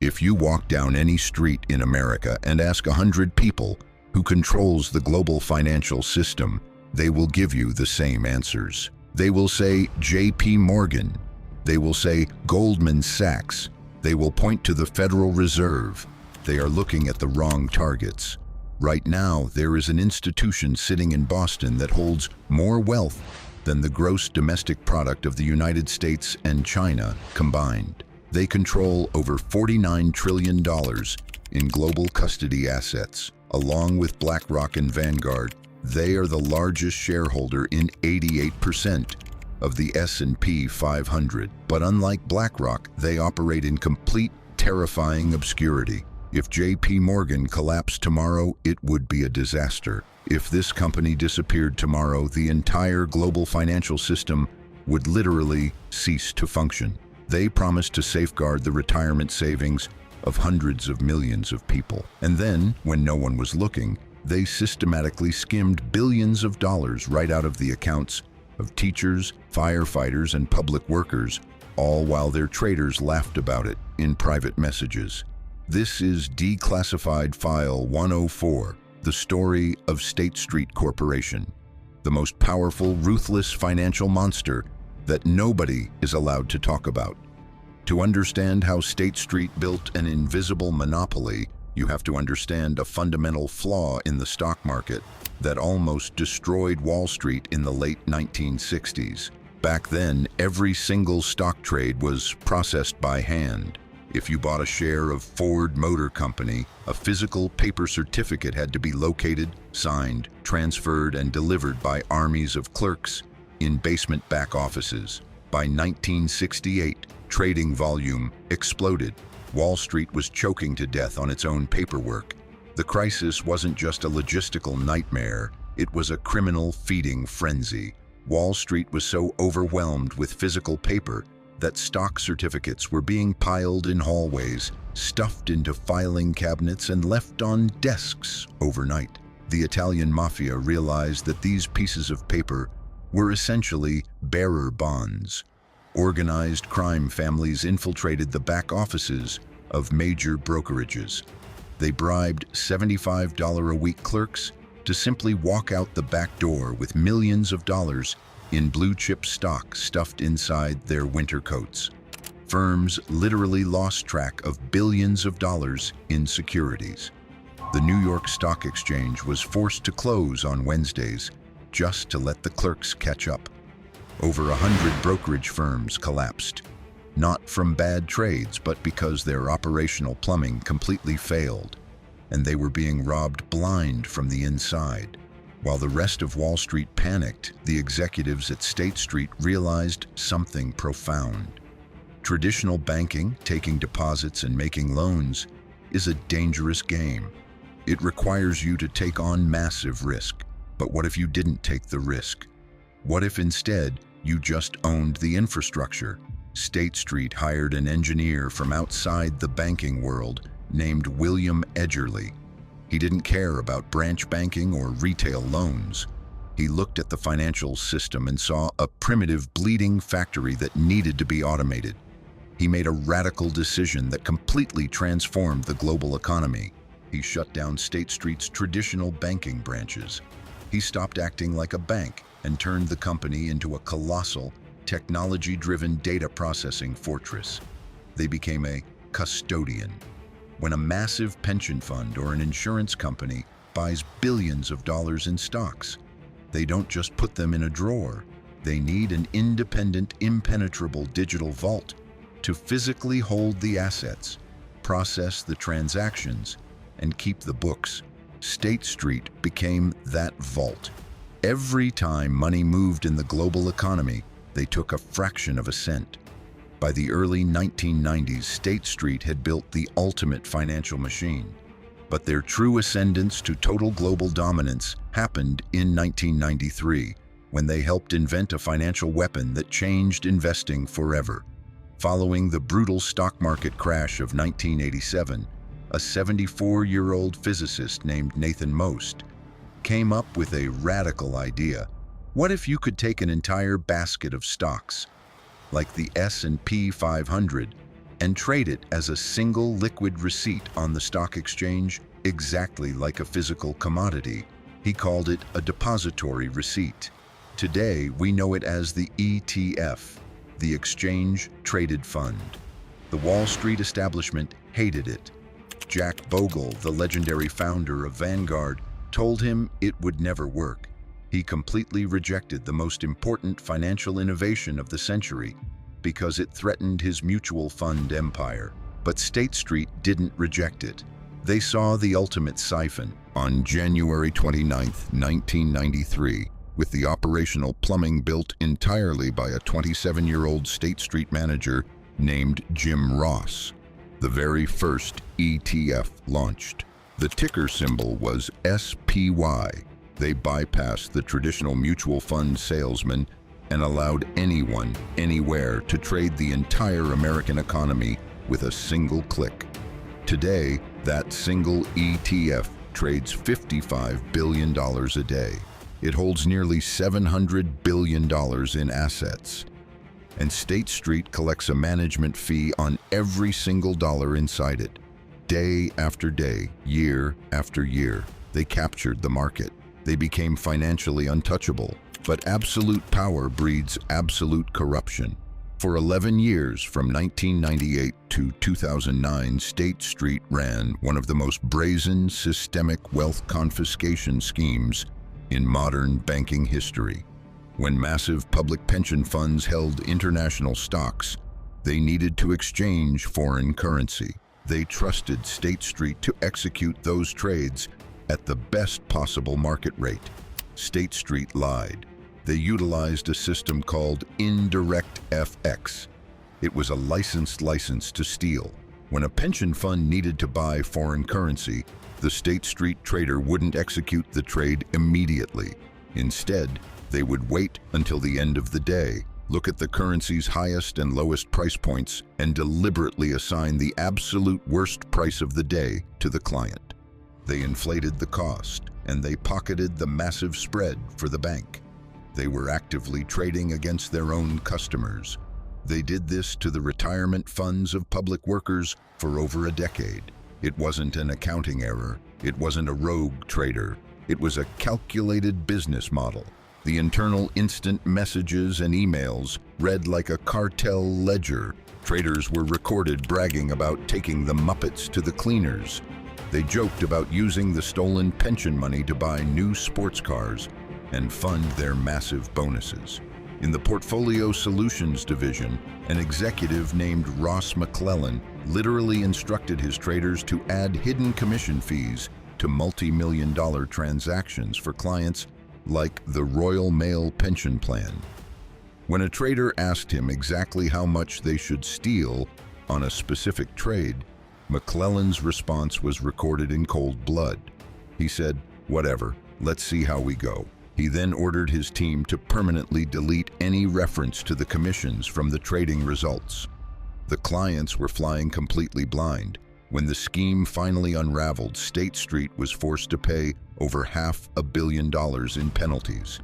If you walk down any street in America and ask 100 people who controls the global financial system, they will give you the same answers. They will say JP Morgan. They will say Goldman Sachs. They will point to the Federal Reserve. They are looking at the wrong targets. Right now, there is an institution sitting in Boston that holds more wealth than the gross domestic product of the United States and China combined. They control over $49 trillion in global custody assets. Along with BlackRock and Vanguard, they are the largest shareholder in 88% of the S&P 500. But unlike BlackRock, they operate in complete, terrifying obscurity. If JP Morgan collapsed tomorrow, it would be a disaster. If this company disappeared tomorrow, the entire global financial system would literally cease to function. They promised to safeguard the retirement savings of hundreds of millions of people. And then, when no one was looking, they systematically skimmed billions of dollars right out of the accounts of teachers, firefighters, and public workers, all while their traders laughed about it in private messages. This is Declassified File 104, the story of State Street Corporation, the most powerful, ruthless financial monster that nobody is allowed to talk about. To understand how State Street built an invisible monopoly, you have to understand a fundamental flaw in the stock market that almost destroyed Wall Street in the late 1960s. Back then, every single stock trade was processed by hand. If you bought a share of Ford Motor Company, a physical paper certificate had to be located, signed, transferred, and delivered by armies of clerks in basement back offices. By 1968, trading volume exploded. Wall Street was choking to death on its own paperwork. The crisis wasn't just a logistical nightmare, it was a criminal feeding frenzy. Wall Street was so overwhelmed with physical paper that stock certificates were being piled in hallways, stuffed into filing cabinets, and left on desks overnight. The Italian mafia realized that these pieces of paper were essentially bearer bonds. Organized crime families infiltrated the back offices of major brokerages. They bribed $75 a week clerks to simply walk out the back door with millions of dollars in blue-chip stock stuffed inside their winter coats. Firms literally lost track of billions of dollars in securities. The New York Stock Exchange was forced to close on Wednesdays just to let the clerks catch up. Over 100 brokerage firms collapsed, not from bad trades, but because their operational plumbing completely failed, and they were being robbed blind from the inside. While the rest of Wall Street panicked, the executives at State Street realized something profound. Traditional banking, taking deposits and making loans, is a dangerous game. It requires you to take on massive risk. But what if you didn't take the risk? What if instead you just owned the infrastructure? State Street hired an engineer from outside the banking world named William Edgerly. He didn't care about branch banking or retail loans. He looked at the financial system and saw a primitive, bleeding factory that needed to be automated. He made a radical decision that completely transformed the global economy. He shut down State Street's traditional banking branches. He stopped acting like a bank and turned the company into a colossal, technology-driven data processing fortress. They became a custodian. When a massive pension fund or an insurance company buys billions of dollars in stocks, they don't just put them in a drawer. They need an independent, impenetrable digital vault to physically hold the assets, process the transactions, and keep the books. State Street became that vault. Every time money moved in the global economy, they took a fraction of a cent. By the early 1990s, State Street had built the ultimate financial machine. But their true ascendance to total global dominance happened in 1993, when they helped invent a financial weapon that changed investing forever. Following the brutal stock market crash of 1987, a 74-year-old physicist named Nathan Most came up with a radical idea. What if you could take an entire basket of stocks, like the S&P 500, and trade it as a single liquid receipt on the stock exchange, exactly like a physical commodity. He called it a depository receipt. Today, we know it as the ETF, the Exchange Traded Fund. The Wall Street establishment hated it. Jack Bogle, the legendary founder of Vanguard, told him it would never work. He completely rejected the most important financial innovation of the century because it threatened his mutual fund empire. But State Street didn't reject it. They saw the ultimate siphon. On January 29, 1993, with the operational plumbing built entirely by a 27-year-old State Street manager named Jim Ross, the very first ETF launched. The ticker symbol was SPY. They bypassed the traditional mutual fund salesman and allowed anyone, anywhere, to trade the entire American economy with a single click. Today, that single ETF trades $55 billion a day. It holds nearly $700 billion in assets. And State Street collects a management fee on every single dollar inside it. Day after day, year after year, they captured the market. They became financially untouchable. But absolute power breeds absolute corruption. For 11 years, from 1998 to 2009, State Street ran one of the most brazen systemic wealth confiscation schemes in modern banking history. When massive public pension funds held international stocks, they needed to exchange foreign currency. They trusted State Street to execute those trades at the best possible market rate. State Street lied. They utilized a system called indirect FX. It was a licensed license to steal. When a pension fund needed to buy foreign currency, the State Street trader wouldn't execute the trade immediately. Instead, they would wait until the end of the day, look at the currency's highest and lowest price points, and deliberately assign the absolute worst price of the day to the client. They inflated the cost, and they pocketed the massive spread for the bank. They were actively trading against their own customers. They did this to the retirement funds of public workers for over a decade. It wasn't an accounting error. It wasn't a rogue trader. It was a calculated business model. The internal instant messages and emails read like a cartel ledger. Traders were recorded bragging about taking the Muppets to the cleaners. They joked about using the stolen pension money to buy new sports cars and fund their massive bonuses. In the Portfolio Solutions division, an executive named Ross McClellan literally instructed his traders to add hidden commission fees to multi-million-dollar transactions for clients like the Royal Mail Pension Plan. When a trader asked him exactly how much they should steal on a specific trade, McClellan's response was recorded in cold blood. He said, "Whatever, let's see how we go." He then ordered his team to permanently delete any reference to the commissions from the trading results. The clients were flying completely blind. When the scheme finally unraveled, State Street was forced to pay over $500 million in penalties.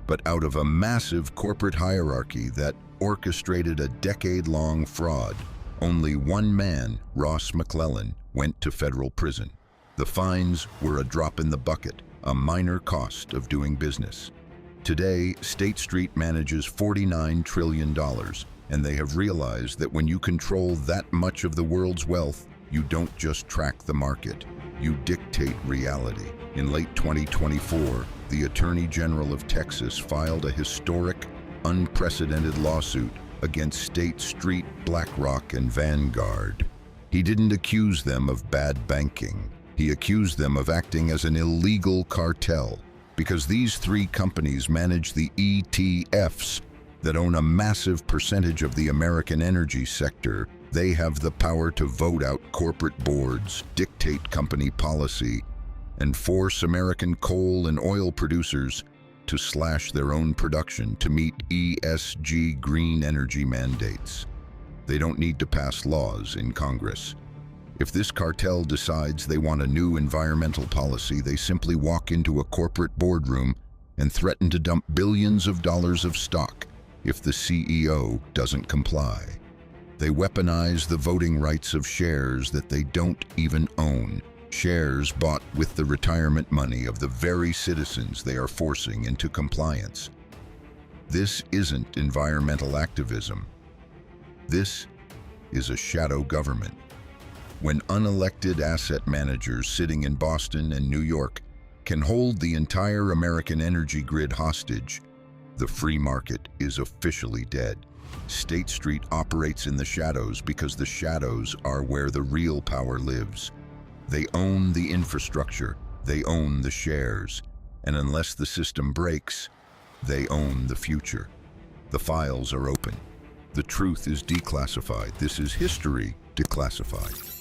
But out of a massive corporate hierarchy that orchestrated a decade-long fraud, only one man, Ross McClellan, went to federal prison. The fines were a drop in the bucket, a minor cost of doing business. Today, State Street manages $49 trillion, and they have realized that when you control that much of the world's wealth, you don't just track the market, you dictate reality. In late 2024, the Attorney General of Texas filed a historic, unprecedented lawsuit against State Street, BlackRock, and Vanguard. He didn't accuse them of bad banking. He accused them of acting as an illegal cartel, because these three companies manage the ETFs that own a massive percentage of the American energy sector. They have the power to vote out corporate boards, dictate company policy, and force American coal and oil producers to slash their own production to meet ESG green energy mandates. They don't need to pass laws in Congress. If this cartel decides they want a new environmental policy, they simply walk into a corporate boardroom and threaten to dump billions of dollars of stock if the CEO doesn't comply. They weaponize the voting rights of shares that they don't even own, shares bought with the retirement money of the very citizens they are forcing into compliance. This isn't environmental activism. This is a shadow government. When unelected asset managers sitting in Boston and New York can hold the entire American energy grid hostage, the free market is officially dead. State Street operates in the shadows because the shadows are where the real power lives. They own the infrastructure, they own the shares, and unless the system breaks, they own the future. The files are open. The truth is declassified. This is history declassified.